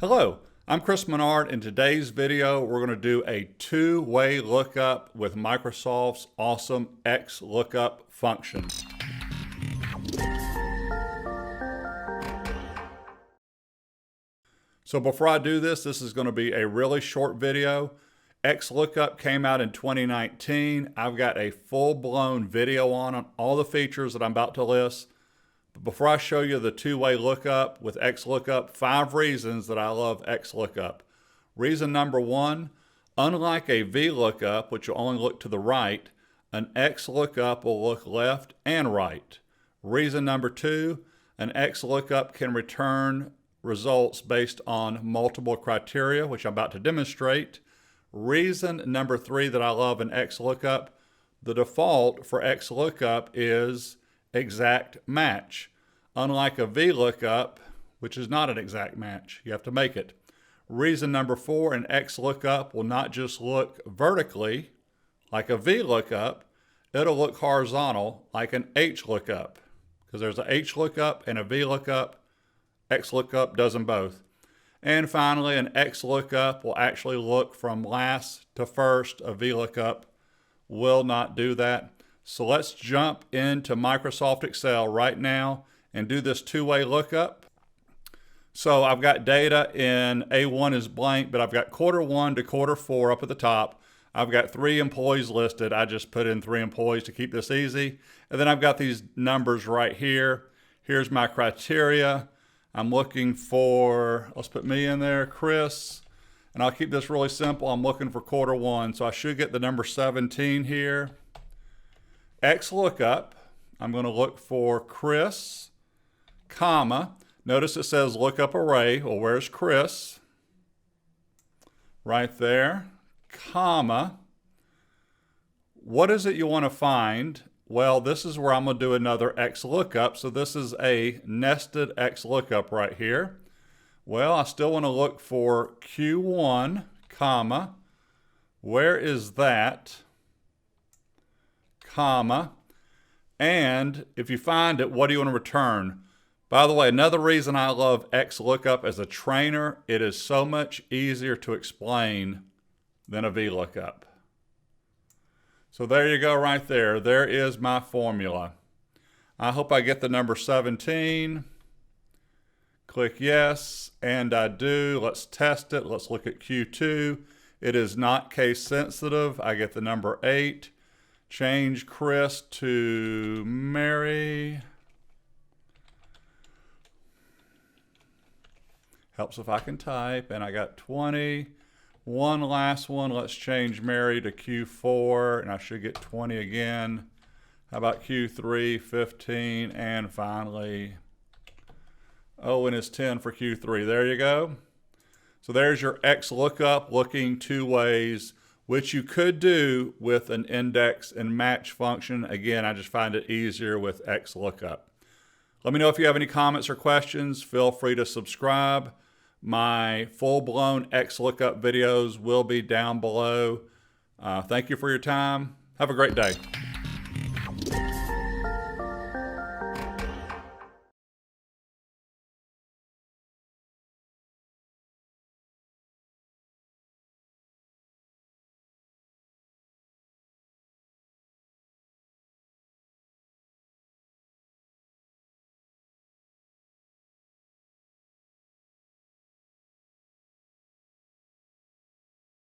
Hello, I'm Chris Menard. In today's video, we're going to do a two-way lookup with Microsoft's awesome XLOOKUP function. So before I do this is going to be a really short video. XLOOKUP came out in 2019. I've got a full-blown video on all the features that I'm about to list. But before I show you the two-way lookup with XLOOKUP, 5 reasons that I love XLOOKUP. Reason number 1, unlike a VLOOKUP, which will only look to the right, an XLOOKUP will look left and right. Reason number 2, an XLOOKUP can return results based on multiple criteria, which I'm about to demonstrate. Reason number 3 that I love in XLOOKUP, the default for XLOOKUP is exact match. Unlike a VLOOKUP, which is not an exact match, you have to make it. Reason number 4, an XLOOKUP will not just look vertically like a VLOOKUP, it'll look horizontal like an HLOOKUP. Because there's a HLOOKUP and a VLOOKUP, XLOOKUP does them both. And finally, an XLOOKUP will actually look from last to first. A VLOOKUP will not do that. So let's jump into Microsoft Excel right now and do this two-way lookup. So I've got data in A1 is blank, but I've got Q1 to Q4 up at the top. I've got 3 employees listed. I just put in 3 employees to keep this easy. And then I've got these numbers right here. Here's my criteria. I'm looking for, let's put me in there, Chris. And I'll keep this really simple. I'm looking for Q1. So I should get the number 17 here. XLOOKUP, I'm going to look for Chris, comma. Notice it says lookup array. Well, where's Chris? Right there, comma. What is it you want to find? Well, this is where I'm going to do another XLOOKUP. So this is a nested XLOOKUP right here. Well, I still want to look for Q1, comma. Where is that? Comma. And if you find it, what do you want to return? By the way, another reason I love XLOOKUP as a trainer, it is so much easier to explain than a VLOOKUP. So there you go right there. There is my formula. I hope I get the number 17. Click yes, and I do. Let's test it. Let's look at Q2. It is not case sensitive. I get the number 8. Change Chris to Mary. Helps if I can type. And I got 20. One last one. Let's change Mary to Q4. And I should get 20 again. How about Q3, 15. And finally, Owen is 10 for Q3. There you go. So there's your XLOOKUP looking two ways, which you could do with an index and match function. Again, I just find it easier with XLOOKUP. Let me know if you have any comments or questions. Feel free to subscribe. My full-blown XLOOKUP videos will be down below. Thank you for your time. Have a great day.